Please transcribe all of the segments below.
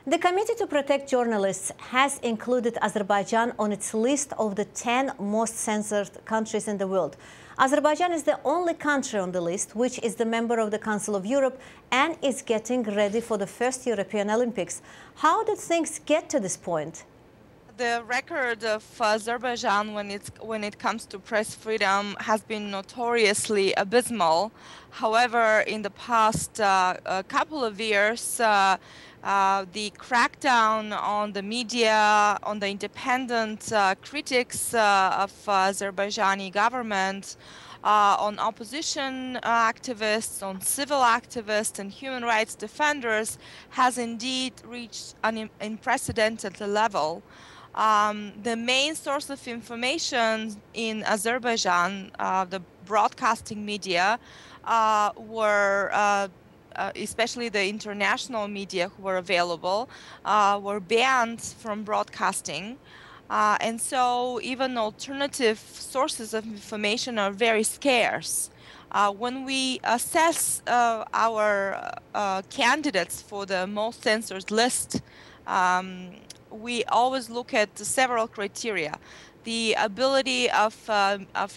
The Committee to Protect Journalists has included Azerbaijan on its list of the 10 most censored countries in the world. Azerbaijan is the only country on the list which is the member of the Council of Europe and is getting ready for the first European Olympics. How did things get to this point? The record of Azerbaijan when it comes to press freedom has been notoriously abysmal. However, in the past couple of years, the crackdown on the media, on the independent critics of Azerbaijani government, on opposition activists, on civil activists and human rights defenders has indeed reached an unprecedented level. The main source of information in Azerbaijan, the broadcasting media, were especially the international media who were available, were banned from broadcasting. And so even alternative sources of information are very scarce. When we assess our candidates for the most censored list, we always look at several criteria. The ability of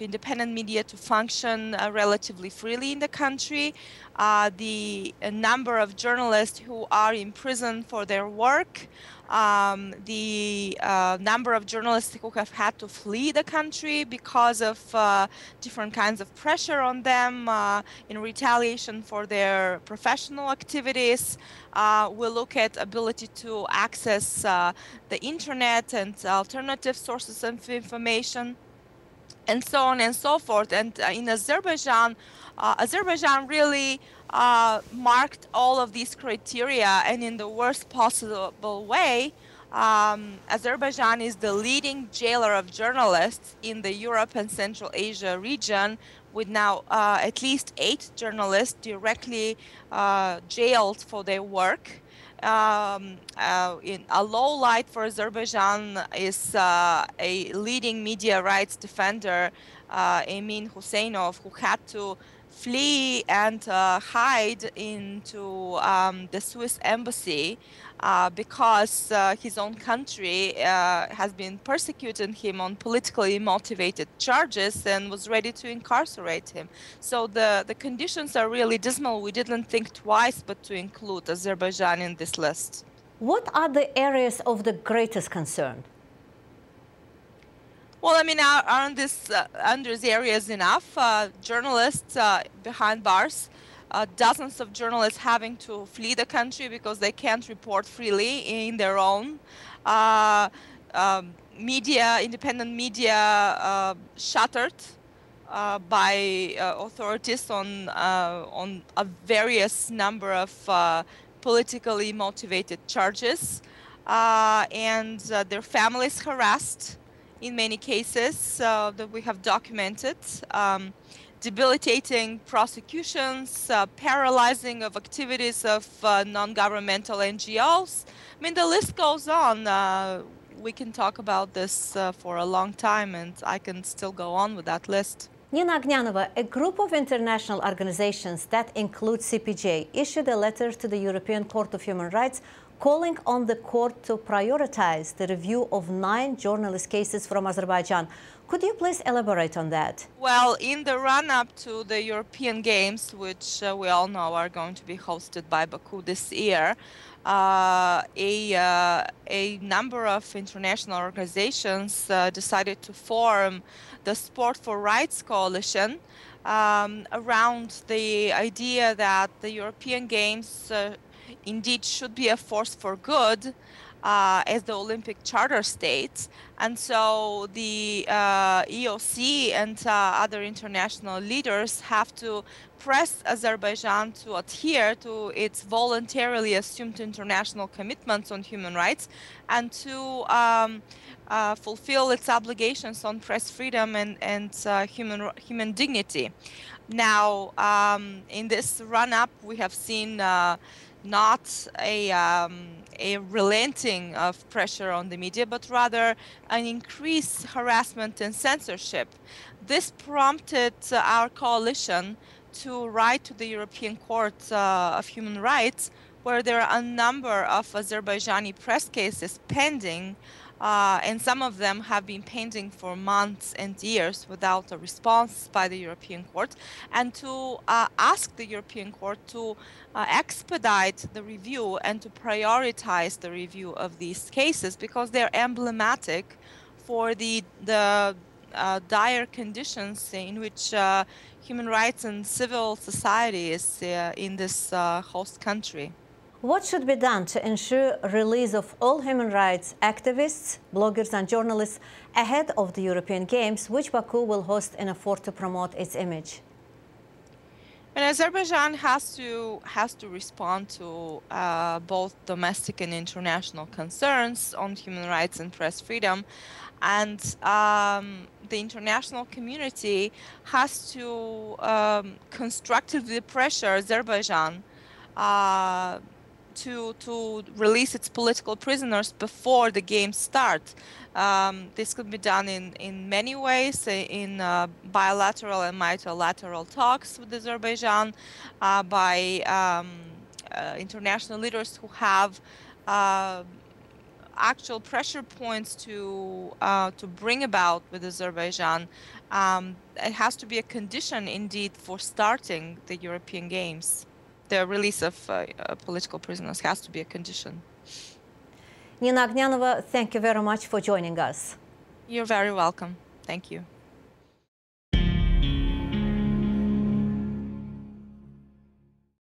independent media to function relatively freely in the country, the number of journalists who are in prison for their work, the number of journalists who have had to flee the country because of different kinds of pressure on them in retaliation for their professional activities. We look at ability to access the internet and alternative sources of information, and so on and so forth. And in Azerbaijan, Azerbaijan really marked all of these criteria, and in the worst possible way. Azerbaijan is the leading jailer of journalists in the Europe and Central Asia region, with now at least 8 journalists directly jailed for their work. In a low light for Azerbaijan is a leading media rights defender, Emin Husseinov, who had to flee and hide into the Swiss embassy because his own country has been persecuting him on politically motivated charges and was ready to incarcerate him. So the conditions are really dismal. We didn't think twice but to include Azerbaijan in this list. What are the areas of the greatest concern? Well, I mean, aren't these areas enough? Journalists behind bars, dozens of journalists having to flee the country because they can't report freely in their own. Media, independent media, shuttered by authorities on a various number of politically motivated charges, and their families harassed in many cases that we have documented, debilitating prosecutions, paralyzing of activities of non-governmental NGOs. I mean, the list goes on. We can talk about this for a long time, and I can still go on with that list. Nina Ognianova, a group of international organizations that include CPJ issued a letter to the European Court of Human Rights calling on the court to prioritize the review of 9 journalist cases from Azerbaijan. Could you please elaborate on that? Well, in the run-up to the European Games, which we all know are going to be hosted by Baku this year, a number of international organizations decided to form the Sport for Rights Coalition around the idea that the European Games indeed should be a force for good as the Olympic Charter states. And so the EOC and other international leaders have to press Azerbaijan to adhere to its voluntarily assumed international commitments on human rights and to fulfill its obligations on press freedom and human dignity. Now, in this run-up, we have seen not a relenting of pressure on the media, but rather an increased harassment and censorship. This prompted our coalition to write to the European Court of Human Rights, where there are a number of Azerbaijani press cases pending, and some of them have been pending for months and years without a response by the European Court, and to ask the European Court to expedite the review and to prioritize the review of these cases, because they're emblematic for the dire conditions in which human rights and civil society is in this host country. What should be done to ensure release of all human rights activists, bloggers and journalists ahead of the European Games, which Baku will host in an effort to promote its image? And Azerbaijan has to respond to both domestic and international concerns on human rights and press freedom, and the international community has to constructively pressure Azerbaijan to release its political prisoners before the games start. This could be done in many ways, in bilateral and multilateral talks with Azerbaijan, by international leaders who have actual pressure points to bring about with Azerbaijan. It has to be a condition, indeed, for starting the European Games. The release of political prisoners has to be a condition. Nina Ognianova, thank you very much for joining us. You're very welcome. Thank you.